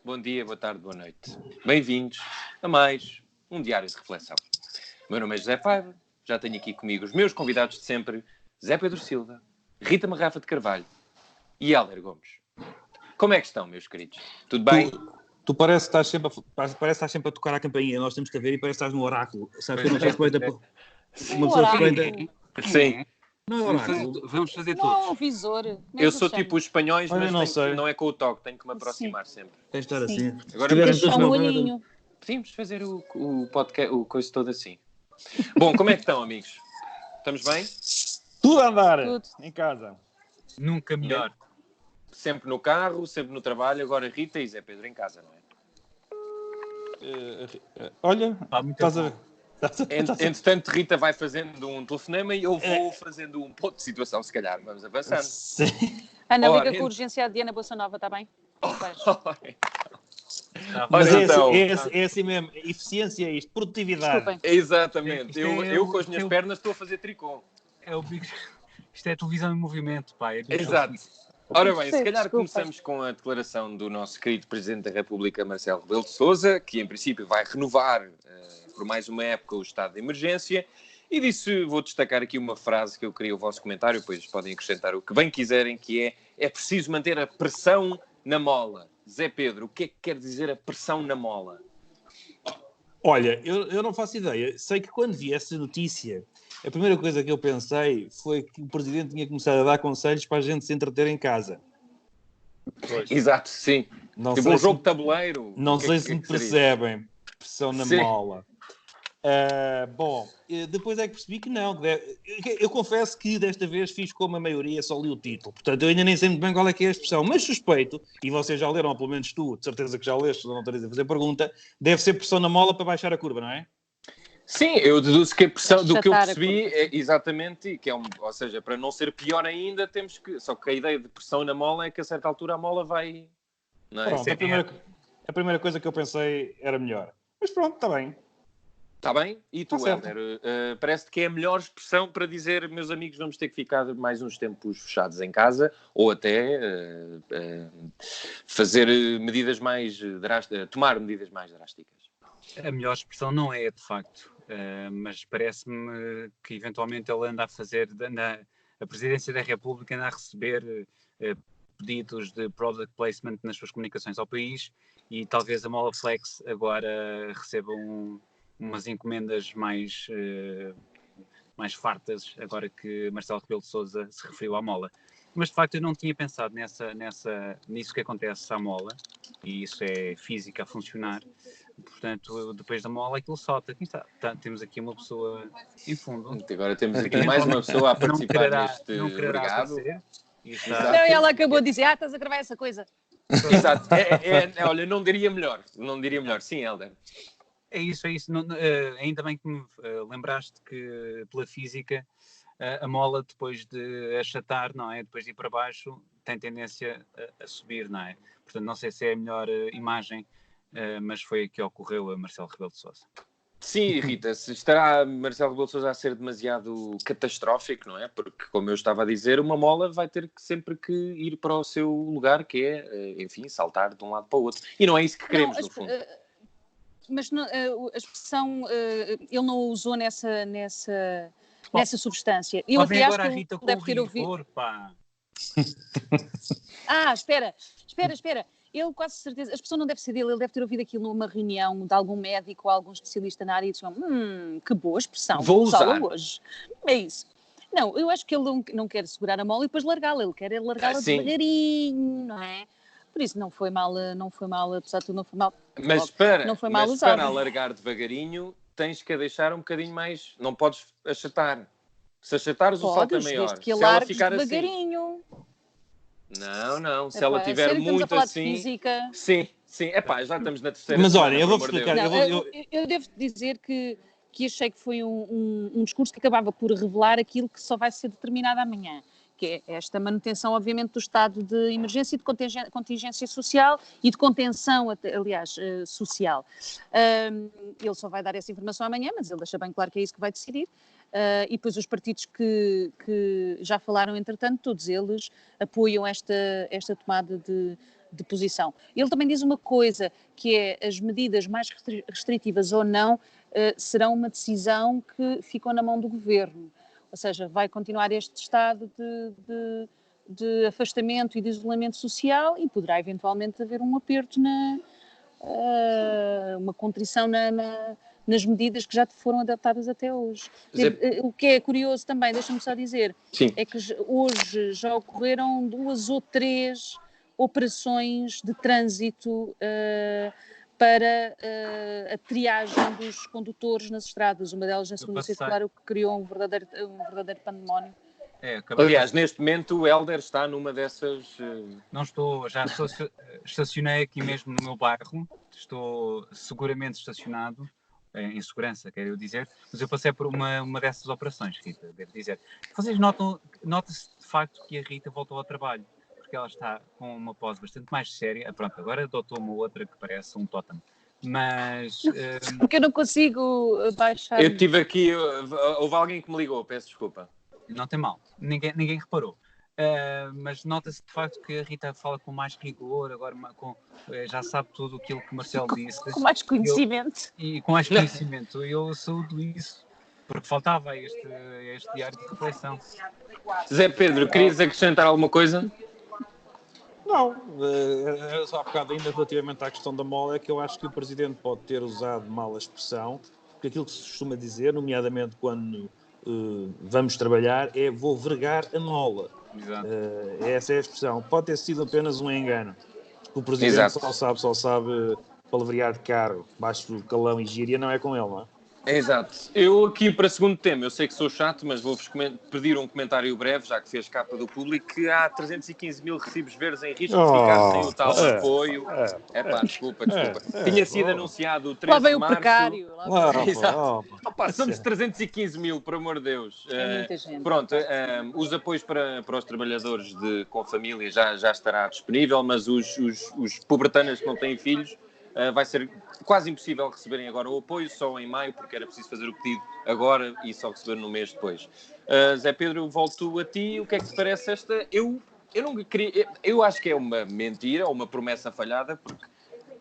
bom dia, boa tarde, boa noite. Bem-vindos a mais um Diário de Reflexão. O meu nome é José Paiva, já tenho aqui comigo os meus convidados de sempre, Zé Pedro Silva, Rita Marrafa de Carvalho e Hélder Gomes. Como é que estão, meus queridos? Tudo bem? Tu parece que estás sempre a tocar a campainha, nós temos que ver e parece que estás no oráculo. Sabes que uma pessoa respeita... Sim. Não é oráculo. Vamos fazer Não, todos. o visor. Eu sou tipo os espanhóis, Olha, mas não não é com o toque, tenho que me aproximar sempre. Tens de estar assim. Agora Deixa um olhinho. podíamos fazer o podcast, o coisa todo assim. Bom, como é que estão, amigos? Estamos bem? Tudo a andar Tudo. em casa. Nunca melhor. Sempre no carro, sempre no trabalho, agora Rita e Zé Pedro em casa, não é? Olha, Muito estás a ver? Entretanto, Rita vai fazendo um telefonema e eu vou fazendo um ponto de situação, se calhar. Vamos avançando. Sim. Ana, Ora, liga com urgência a Diana Bossa Nova, está bem? Mas Ora, então. é assim mesmo. Eficiência é isto. Produtividade. Desculpem. Exatamente. Isto Eu com as minhas pernas estou a fazer tricô. Isto é televisão em movimento, pá. Exato. Ora bem, se calhar Desculpa. começamos com a declaração do nosso querido Presidente da República, Marcelo Rebelo de Sousa, que em princípio vai renovar por mais uma época o estado de emergência. E disso vou destacar aqui uma frase que eu queria o vosso comentário, depois podem acrescentar o que bem quiserem, que é preciso manter a pressão na mola. Zé Pedro, o que é que quer dizer a pressão na mola? Olha, eu não faço ideia. Sei que quando vi essa notícia, a primeira coisa que eu pensei foi que o Presidente tinha começado a dar conselhos para a gente se entreter em casa. Exato, sim. Não Tipo sei um se- jogo de tabuleiro. Não O que é sei que- se me que seria? percebem. Pressão na Sim. mola. Depois é que percebi que não. Eu confesso que desta vez fiz como a maioria, só li o título. Portanto, eu ainda nem sei muito bem qual é que é a expressão. Mas suspeito, e vocês já leram, ou pelo menos tu, de certeza que já leste, não estares a fazer pergunta, deve ser pressão na mola para baixar a curva, não é? Sim, eu deduzo que a pressão, do que eu Achatar a percebi, curva. é exatamente, que é ou seja, para não ser pior ainda, temos que... Só que a ideia de pressão na mola é que a certa altura a mola vai... Não é? Pronto, a primeira coisa que eu pensei era melhor. Mas pronto, está bem. Está bem? E tu, Está certo. Hélder? Parece-te que é a melhor expressão para dizer, meus amigos, vamos ter que ficar mais uns tempos fechados em casa, ou até fazer medidas mais drásticas, tomar medidas mais drásticas. A melhor expressão não é, de facto. Mas parece-me que eventualmente ele anda a fazer, a Presidência da República anda a receber pedidos de product placement nas suas comunicações ao país e talvez a Mola Flex agora receba umas encomendas mais fartas, agora que Marcelo Rebelo de Sousa se referiu à Mola. Mas, de facto, eu não tinha pensado nisso que acontece à Mola, e isso é física a funcionar. Portanto, depois da Mola, aquilo solta. Aqui está. Temos aqui uma pessoa em fundo. Agora temos aqui mais uma pessoa a participar neste... Não quererá Obrigado. aparecer. E está- Exato. Não, ela acabou de dizer, estás a gravar essa coisa. Exato. Olha, não diria melhor. Não diria melhor. Sim, Hélder. É isso. Ainda bem que me lembraste que, pela física, a mola, depois de achatar, não é? Depois de ir para baixo, tem tendência a subir, não é? Portanto, não sei se é a melhor imagem, mas foi a que ocorreu a Marcelo Rebelo de Sousa. Sim, Rita, se estará Marcelo Rebelo de Sousa a ser demasiado catastrófico, não é? Porque, como eu estava a dizer, uma mola vai ter sempre que ir para o seu lugar, que é, enfim, saltar de um lado para o outro. E não é isso que queremos, no fundo. Mas não, a expressão ele não usou nessa substância. Eu Vem até acho agora a que Rita ele com deve o ter ouvido. rigor, pá. Espera. Ele, quase certeza, a expressão não deve ser dele, ele deve ter ouvido aquilo numa reunião de algum médico ou algum especialista na área e disse, que boa expressão, Vou usá-la usá-la hoje. É isso. Não, eu acho que ele não quer segurar a mola e depois largá-la, ele quer largá-la sim. devagarinho, não é? Por isso não foi mal, apesar de tudo não foi mal. Mas não foi mal para usado. alargar devagarinho, tens que a deixar um bocadinho mais... Não podes achatar. Se achatares, o salto é maior. Desde que Se ela alargues ficar assim... devagarinho. Não. Se ela tiver Sério, muito estamos a falar assim... de física. Sim. Epá, já estamos na terceira... Mas olha, semana, eu vou pelo amor de explicar. Deus. Eu devo dizer que achei que foi um discurso que acabava por revelar aquilo que só vai ser determinado amanhã, que é esta manutenção, obviamente, do estado de emergência e de contingência social e de contenção, aliás, social. Ele só vai dar essa informação amanhã, mas ele deixa bem claro que é isso que vai decidir. E depois os partidos que já falaram, entretanto, todos eles apoiam esta tomada de posição. Ele também diz uma coisa, que é as medidas mais restritivas ou não serão uma decisão que ficou na mão do governo. Ou seja, vai continuar este estado de afastamento e de isolamento social e poderá eventualmente haver um aperto, uma contrição nas medidas que já foram adaptadas até hoje. O que é curioso também, deixa-me só dizer, Sim. é que hoje já ocorreram 2 ou 3 operações de trânsito para a triagem dos condutores nas estradas. Uma delas na segunda circular, o que criou um verdadeiro pandemónio. Aliás, neste momento o Hélder está numa dessas... Não estou, estacionei aqui mesmo no meu bairro, estou seguramente estacionado, em segurança, quero dizer, mas eu passei por uma dessas operações, Rita, devo dizer. Vocês nota-se de facto que a Rita voltou ao trabalho, porque ela está com uma pose bastante mais séria. Pronto, agora adotou uma outra que parece um tótem. Mas... Porque eu não consigo baixar... Eu tive aqui... Houve alguém que me ligou, peço desculpa. Não tem mal, ninguém reparou. Mas nota-se de facto que a Rita fala com mais rigor, agora já sabe tudo aquilo que o Marcelo disse. Com mais conhecimento. E com mais conhecimento. Eu saúdo isso, porque faltava este diário de reflexão. Zé Pedro, querias acrescentar alguma coisa? Não, só há bocado ainda relativamente à questão da mola, é que eu acho que o Presidente pode ter usado mal a expressão, porque aquilo que se costuma dizer, nomeadamente quando vamos trabalhar, é vou vergar a mola. Exato. Essa é a expressão. Pode ter sido apenas um engano. O Presidente só sabe palavrear de carro, baixo calão e gíria, não é com ele, não é? Exato. Eu aqui para o segundo tema, eu sei que sou chato, mas vou-vos pedir um comentário breve, já que fez capa do público, que há 315 mil recibos verdes em risco de ficar sem o tal apoio. Desculpa. Tinha sido anunciado o 13 lá vem de março. O precário. Somos 315 mil, por amor de Deus. É muita gente. Pronto, os apoios para os trabalhadores com família já estará disponível, mas os pobretanas que não têm filhos, vai ser quase impossível receberem agora o apoio, só em maio, porque era preciso fazer o pedido agora e só receber no mês depois. Zé Pedro, volto a ti. O que é que te parece esta? Eu acho que é uma mentira, ou uma promessa falhada, porque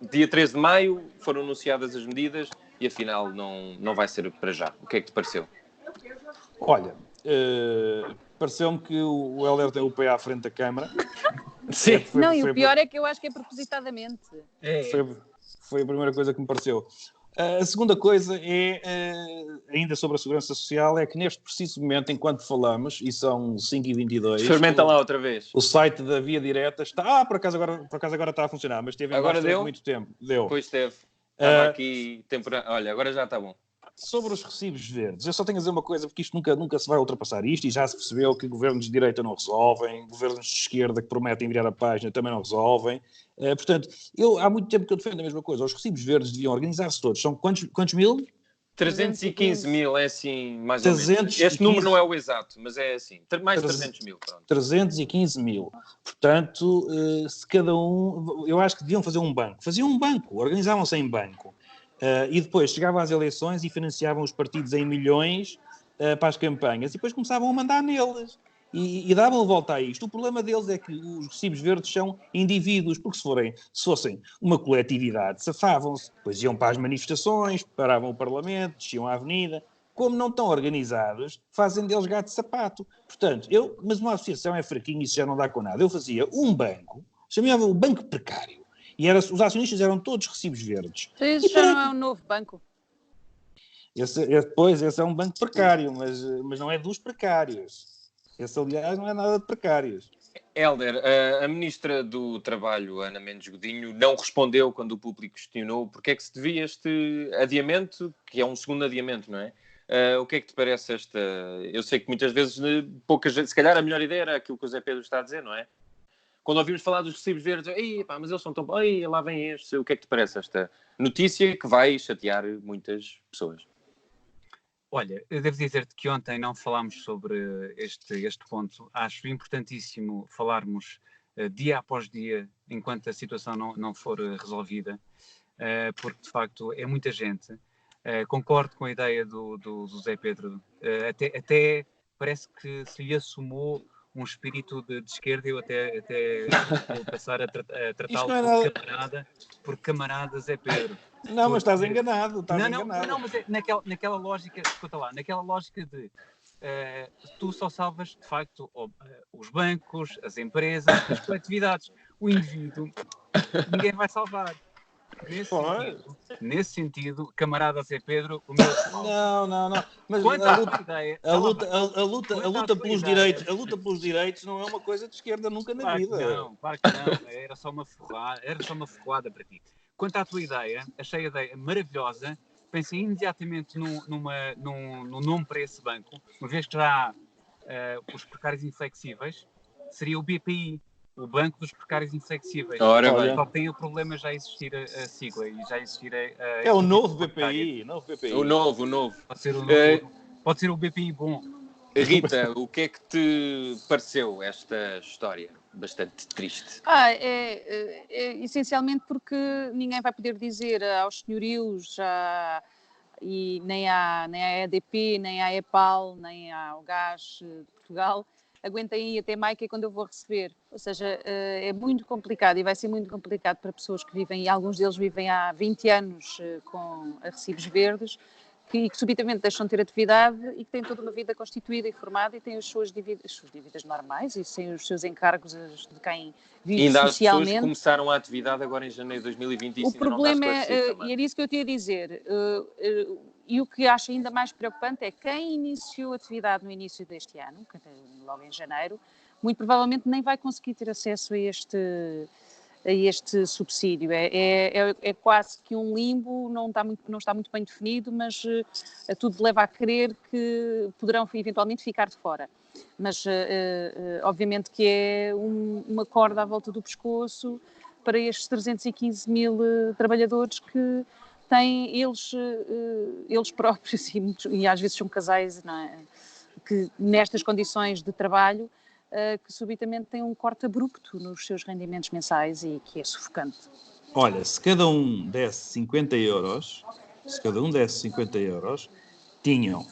dia 13 de maio foram anunciadas as medidas e afinal não vai ser para já. O que é que te pareceu? Olha, pareceu-me que o Hélder tem o pé à frente da Câmara. Sim. E o pior é que eu acho que é propositadamente. Foi a primeira coisa que me pareceu. A segunda coisa é, ainda sobre a segurança social, é que neste preciso momento, enquanto falamos, e são 5h22... Experimenta lá outra vez. O site da Via Direta está... por acaso agora está a funcionar, mas teve em baixo durante muito tempo. Deu. Pois teve. Estava aqui temporário. Olha, agora já está bom. Sobre os recibos verdes, eu só tenho a dizer uma coisa, porque isto nunca se vai ultrapassar isto, e já se percebeu que governos de direita não resolvem, governos de esquerda que prometem virar a página também não resolvem. Portanto, há muito tempo que eu defendo a mesma coisa. Os recibos verdes deviam organizar-se todos. São quantos mil? 315 mil, é assim, mais ou menos. Este número não é o exato, mas é assim. Mais de 300 mil, pronto. 315 mil. Portanto, se cada um... Eu acho que deviam fazer um banco. Faziam um banco, organizavam-se em banco. E depois chegavam às eleições e financiavam os partidos em milhões para as campanhas. E depois começavam a mandar neles. E davam a volta a isto. O problema deles é que os recibos verdes são indivíduos, porque se fossem uma coletividade, safavam-se, depois iam para as manifestações, paravam o Parlamento, desciam à avenida. Como não estão organizados, fazem deles gato de sapato. Portanto, mas uma associação é fraquinho, isso já não dá com nada. Eu fazia um banco, chamava o Banco Precário, e os acionistas eram todos recibos verdes. Então isso já não é um novo banco? Esse é um banco precário, mas não é dos precários. Esse, aliás, não é nada de precários. Hélder, a Ministra do Trabalho, Ana Mendes Godinho, não respondeu quando o público questionou porque é que se devia este adiamento, que é um segundo adiamento, não é? O que é que te parece esta... Eu sei que muitas vezes, poucas vezes, se calhar a melhor ideia era aquilo que o Zé Pedro está a dizer, não é? Quando ouvimos falar dos recibos verdes, mas eles são tão... lá vem este. O que é que te parece esta notícia que vai chatear muitas pessoas? Olha, eu devo dizer-te que ontem não falámos sobre este ponto. Acho importantíssimo falarmos dia após dia, enquanto a situação não for resolvida, porque de facto é muita gente. Concordo com a ideia do Zé Pedro. Até parece que se lhe assumou um espírito de esquerda, eu até vou passar a tratá-lo por camarada Zé Pedro. Não, mas estás enganado. Não, mas é naquela lógica, escuta lá, naquela lógica de tu só salvas, de facto, os bancos, as empresas, as coletividades. O indivíduo, ninguém vai salvar. Nesse sentido, camarada Zé Pedro, o meu... Não. Mas a luta pelos direitos não é uma coisa de esquerda nunca na vida. Claro que não. Era só uma ferroada para ti. Quanto à tua ideia, achei a ideia maravilhosa. Pensei imediatamente num nome para esse banco, uma vez que já há os precários inflexíveis, seria o BPI. O Banco dos Precários Inflexíveis. Só tem o problema de já existir a sigla e já existir é o novo BPI. O novo. Pode ser o BPI bom. Rita, o que é que te pareceu esta história? Bastante triste. Essencialmente porque ninguém vai poder dizer aos senhorios, e nem à EDP, nem à EPAL, nem ao Gás de Portugal, aguentem aí até maio, que é quando eu vou receber. Ou seja, é muito complicado e vai ser muito complicado para pessoas que vivem, e alguns deles vivem há 20 anos com recibos verdes, que subitamente deixam de ter atividade e que têm toda uma vida constituída e formada e têm as suas dívidas normais e sem os seus encargos de quem vive ainda socialmente. As pessoas começaram a atividade agora em janeiro de 2020 e o problema e era isso que eu tinha a dizer, e o que acho ainda mais preocupante é quem iniciou a atividade no início deste ano, logo em janeiro, muito provavelmente nem vai conseguir ter acesso a este subsídio. É quase que um limbo, não está muito bem definido, mas tudo leva a crer que poderão eventualmente ficar de fora. Mas obviamente que é uma corda à volta do pescoço para estes 315 mil trabalhadores que têm eles próprios e às vezes são casais, não é? Que nestas condições de trabalho que subitamente têm um corte abrupto nos seus rendimentos mensais e que é sufocante. Olha, se cada um desse 50 euros, tinham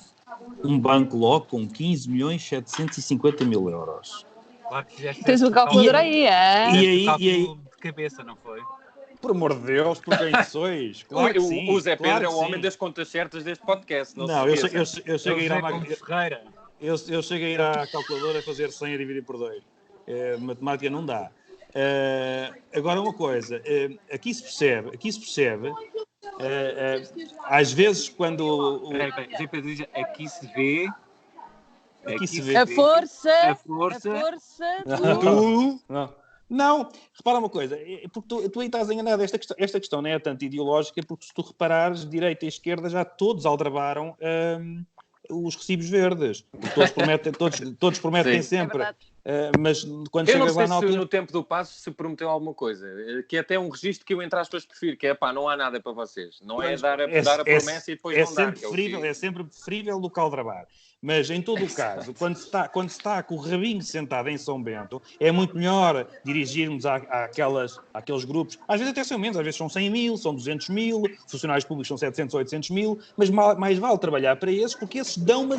um banco logo com 15.750.000 euros. Claro que fizeste. Tens o calculador aí, é? E aí de cabeça, não foi? Por amor de Deus, por quem sois? Claro que sim. O Zé Pedro é o homem das contas certas deste podcast. Eu chego a ir à máquina. Eu chego a ir à calculadora a fazer 100 a dividir por 2. Matemática não dá. Agora uma coisa, aqui se percebe, às vezes quando... Aqui se vê... A força do... Não, repara uma coisa, porque tu aí estás enganado, esta questão não é tanto ideológica, porque se tu reparares, direita e esquerda já todos aldrabaram os recibos verdes. Todos prometem sempre. Mas quando chega lá na altura... no tempo do passo se prometeu alguma coisa, que é até um registro que eu entre aspas prefiro, que é não há nada para vocês. Não é dar a promessa e depois não dar. É sempre preferível do que aldrabar. Mas, em todo o caso, quando se está com o rabinho sentado em São Bento, é muito melhor dirigirmos àqueles grupos, às vezes até são menos, às vezes são 100 mil, são 200 mil, funcionários públicos são 700 ou 800 mil, mas mais vale trabalhar para esses, porque esses dão uma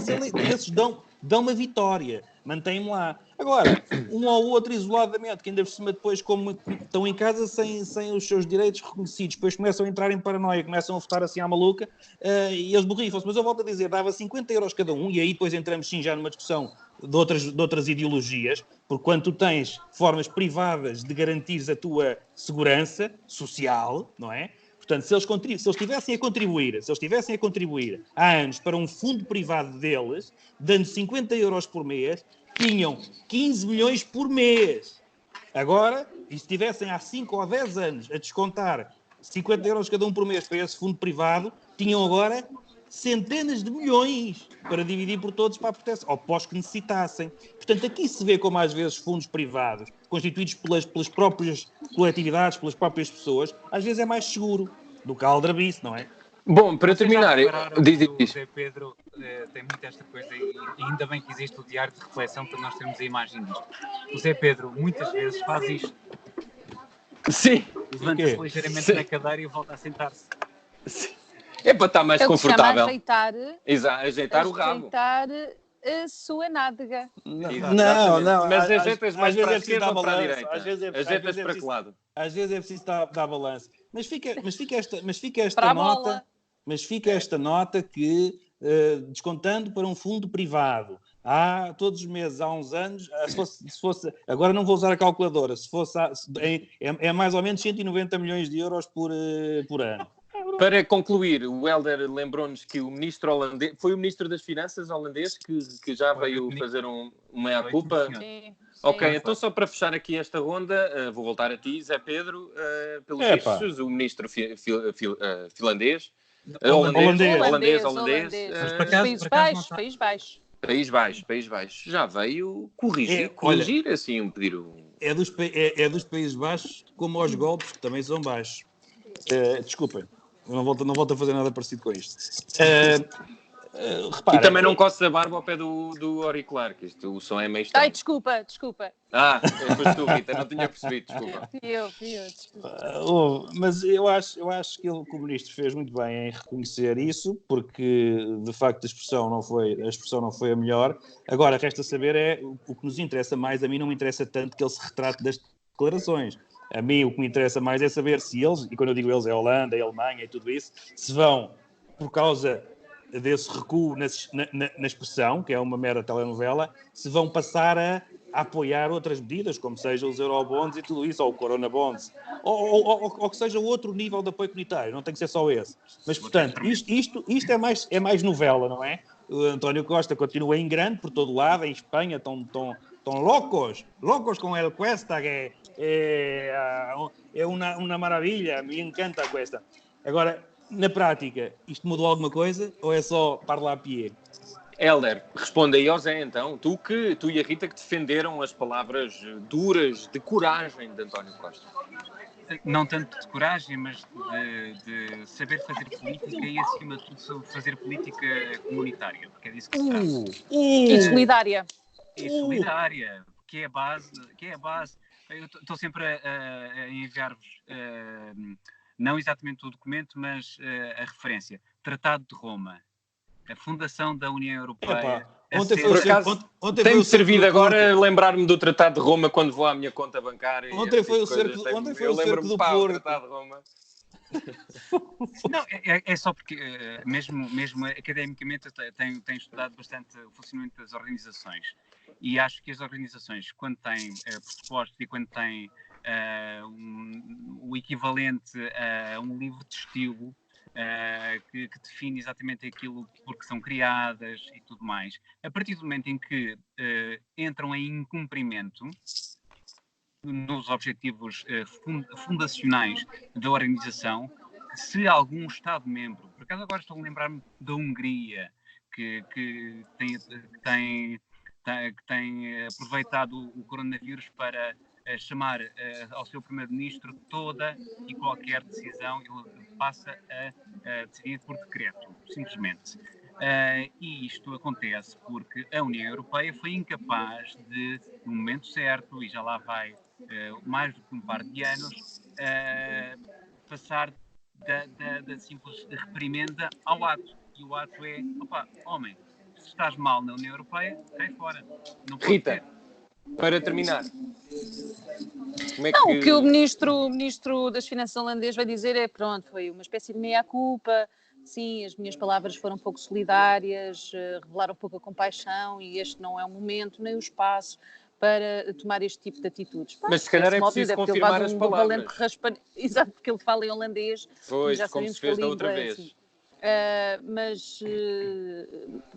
vitória, mantêm-me lá. Agora, um ou outro isoladamente, que ainda por cima depois, como estão em casa sem os seus direitos reconhecidos, depois começam a entrar em paranoia, começam a votar assim à maluca, e eles borrifam-se. Mas eu volto a dizer, dava 50 euros cada um, e aí depois entramos sim já numa discussão de outras ideologias, porque quando tu tens formas privadas de garantir a tua segurança social, não é? Portanto, se eles estivessem a contribuir há anos para um fundo privado deles, dando 50 euros por mês, tinham 15 milhões por mês. Agora, e se estivessem há 5 ou 10 anos a descontar 50 euros cada um por mês para esse fundo privado, tinham agora centenas de milhões para dividir por todos para a proteção, ou para os que necessitassem. Portanto, aqui se vê como às vezes fundos privados, constituídos pelas próprias coletividades, pelas próprias pessoas, às vezes é mais seguro do que a aldrabice, não é? Bom, para terminar, o Zé Pedro tem muito esta coisa, e ainda bem que existe o diário de reflexão para nós termos a imagem disto. O Zé Pedro muitas vezes faz isto. Sim. Levanta-se ligeiramente na cadeira e volta a sentar-se. Sim. É para estar mais confortável. Ajeitar o rabo. a sua nádega. Não. Mas ajeitas mais para a é preciso esquerda dar ou para a balanço. direita? Às vezes Ajeitas para que lado? Às vezes é preciso dar balanço. Mas fica esta Para a nota. bola. Mas fica esta nota que, descontando para um fundo privado, todos os meses, há uns anos, se fosse, agora não vou usar a calculadora, se fosse, é mais ou menos 190 milhões de euros por ano. Para concluir, o Helder lembrou-nos que o ministro holandês, foi o ministro das Finanças holandês que já veio fazer uma meia-culpa. Sim. Ok, então só para fechar aqui esta ronda, vou voltar a ti, Zé Pedro, pelos vistos, o ministro finlandês, holandês. País Baixo. Já veio corrigir assim, pedir o... É dos Países Baixos, como aos golpes, que também são baixos. Desculpem, não volto a fazer nada parecido com isto. Repara, e também não coça a barba ao pé do auricular, que o som é meio estranho. Ai, desculpa. Depois tu, Rita, não tinha percebido, desculpa. Desculpa. Mas eu acho que o ministro fez muito bem em reconhecer isso, porque de facto a expressão não foi a melhor. Agora, resta saber o que nos interessa mais. A mim não me interessa tanto que ele se retrate das declarações. A mim o que me interessa mais é saber se eles, e quando eu digo eles é a Holanda, a Alemanha e tudo isso, se vão, por causa desse recuo na expressão, que é uma mera telenovela, se vão passar a apoiar outras medidas, como sejam os Eurobonds e tudo isso, ou o Corona Bonds, ou que seja outro nível de apoio comunitário, não tem que ser só esse. Mas, portanto, isto é mais novela, não é? O António Costa continua em grande por todo lado, em Espanha estão loucos com el Cuesta, que é uma maravilha, me encanta a Cuesta. Agora, na prática, isto mudou alguma coisa ou é só parlar a pied? Helder, responde aí ao Zé, então. Tu e a Rita que defenderam as palavras duras de coragem de António Costa. Não tanto de coragem, mas de saber fazer política e, acima de tudo, fazer política comunitária, porque é disso que se trata. E solidária. E solidária, que é a base. Eu estou sempre a enviar-vos, não exatamente o documento, mas a referência. Tratado de Roma. A fundação da União Europeia. Tem-me servido agora lembrar-me do Tratado de Roma quando vou à minha conta bancária. Ontem foi o cerco do Porto. Tratado de Roma. Não, é só porque, mesmo academicamente, eu tenho estudado bastante o funcionamento das organizações. E acho que as organizações, quando têm pressupostos e quando têm o equivalente a um livro de estilo, que define exatamente aquilo porque são criadas e tudo mais, a partir do momento em que entram em incumprimento nos objetivos fundacionais da organização, se algum Estado-membro, por acaso agora estou a lembrar-me da Hungria, que tem aproveitado o coronavírus para chamar ao seu primeiro-ministro toda e qualquer decisão, ele passa a decidir por decreto, simplesmente. E isto acontece porque a União Europeia foi incapaz de, no momento certo, e já lá vai mais do que um par de anos, passar da simples reprimenda ao ato. E o ato é, homem, se estás mal na União Europeia, cai fora. Não pode Rita, ser. para terminar. O que o ministro das Finanças holandês vai dizer é, pronto, foi uma espécie de meia-culpa, sim, as minhas palavras foram um pouco solidárias, revelaram um pouco a compaixão e este não é o momento nem o espaço para tomar este tipo de atitudes. Mas se calhar é preciso confirmar as palavras. Exato, porque ele fala em holandês. Pois, já como se fez da outra vez. Assim. Mas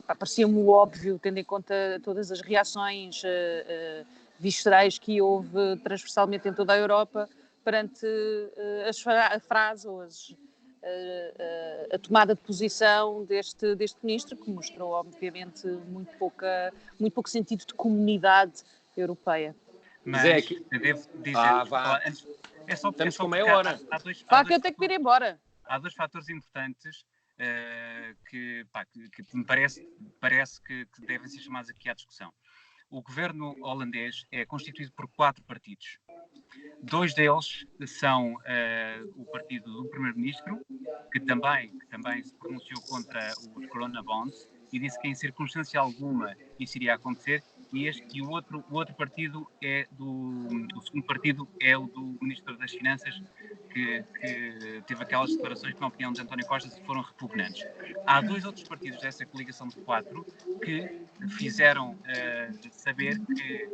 parecia-me óbvio, tendo em conta todas as reações viscerais que houve transversalmente em toda a Europa perante a frase ou a tomada de posição deste ministro, que mostrou obviamente muito pouco sentido de comunidade europeia. Mas devo dizer, antes, estamos com meia hora. Que eu tenho que ir embora. Há dois fatores importantes que me parece que devem ser chamados aqui à discussão. O governo holandês é constituído por 4 partidos. 2 deles são o partido do primeiro-ministro, que também se pronunciou contra os Corona Bonds, e disse que em circunstância alguma isso iria acontecer, e o outro partido o segundo partido é o do Ministro das Finanças, que teve aquelas declarações que, na opinião de António Costa, foram repugnantes. Há 2 outros partidos dessa coligação de 4 que fizeram saber que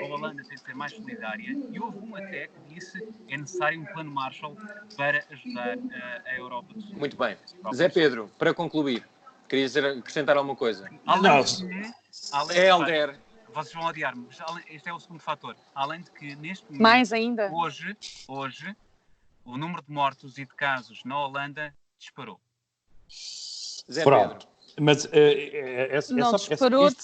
a Holanda tem de ser mais solidária, e houve um até que disse que é necessário um plano Marshall para ajudar a Europa do Sul. Muito bem. Zé Pedro, para concluir, querias acrescentar alguma coisa? É Helder. Vocês vão odiar-me, mas este é o segundo fator. Além de que, neste momento, Mais ainda. hoje, o número de mortos e de casos na Holanda disparou. Zé Pronto. Pedro. Mas Não disparou. Isto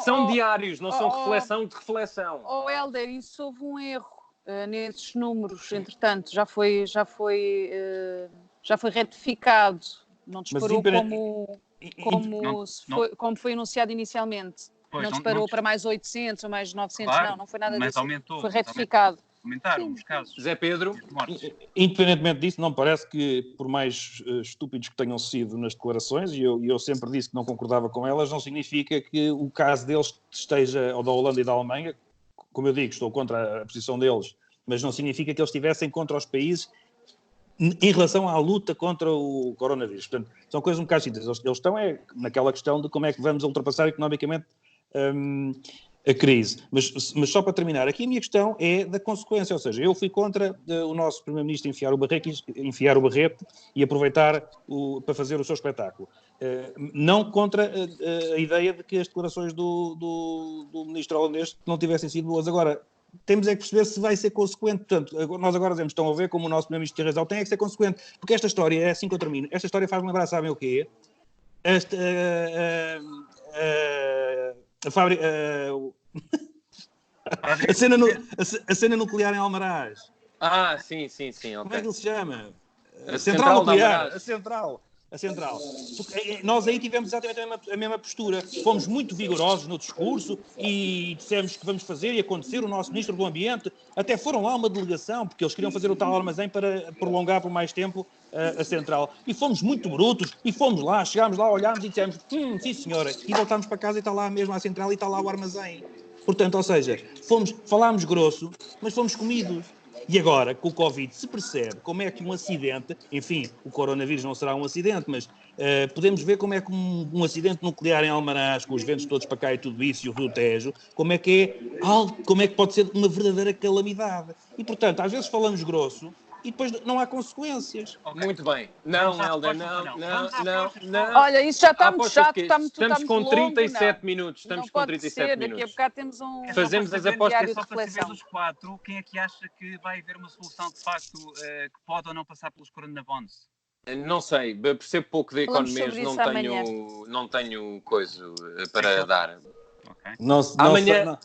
são diários, não são reflexão de reflexão. Helder, isso houve um erro nesses números, entretanto, já foi retificado. Não disparou como foi anunciado inicialmente. Pois, não disparou para mais 800 ou mais 900, claro, não foi nada mas disso. aumentou, foi retificado. Aumentaram os casos. Zé Pedro. Independentemente disso, não me parece que, por mais estúpidos que tenham sido nas declarações, e eu sempre disse que não concordava com elas, não significa que o caso deles esteja, ou da Holanda e da Alemanha, como eu digo, estou contra a posição deles, mas não significa que eles estivessem contra os países em relação à luta contra o coronavírus. Portanto, são coisas um bocado distintas. Eles estão naquela questão de como é que vamos ultrapassar economicamente a crise. Mas só para terminar, aqui a minha questão é da consequência, ou seja, eu fui contra o nosso Primeiro-Ministro enfiar o barrete e aproveitar para fazer o seu espetáculo. Não contra a ideia de que as declarações do Ministro holandês não tivessem sido boas. Agora, temos é que perceber se vai ser consequente. Portanto, nós agora estão a ver como o nosso Primeiro-Ministro tem razão, tem é que ser consequente, porque esta história, é assim que eu termino, esta história faz-me lembrar, sabem o quê? A fábrica... a cena nuclear em Almaraz. Sim, ok. Como é que ele se chama? A central nuclear. A central. Porque nós aí tivemos exatamente a mesma postura. Fomos muito vigorosos no discurso e dissemos que vamos fazer e acontecer. O nosso Ministro do Ambiente até foram lá uma delegação, porque eles queriam fazer o tal armazém para prolongar por mais tempo a central. E fomos muito brutos e fomos lá, chegámos lá, olhámos e dissemos sim senhora, e voltámos para casa e está lá mesmo a central e está lá o armazém. Portanto, ou seja, falámos grosso, mas fomos comidos. E agora, com o Covid, se percebe como é que um acidente, enfim, o coronavírus não será um acidente, mas podemos ver como é que um acidente nuclear em Almaraz, com os ventos todos para cá e tudo isso, e o Rio Tejo, como é que pode ser uma verdadeira calamidade. E, portanto, às vezes falamos grosso e depois não há consequências. Okay. Muito bem. Não, Helder, não. Olha, isso já está muito chato, estamos com 37 minutos. Estamos com 37 minutos. Daqui a bocado temos Fazemos as apostas. É só para saber dos 4, quem é que acha que vai haver uma solução de facto que pode ou não passar pelos coronabonds? Não sei, percebo pouco de economias, não tenho coisa para dar. Okay. Amanhã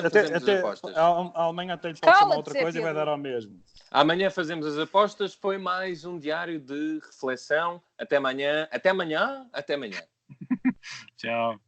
até a Alemanha até lhes pode chamar outra coisa e vai dar ao mesmo. Amanhã fazemos as apostas. Foi mais um diário de reflexão. Até amanhã. Até amanhã. Tchau.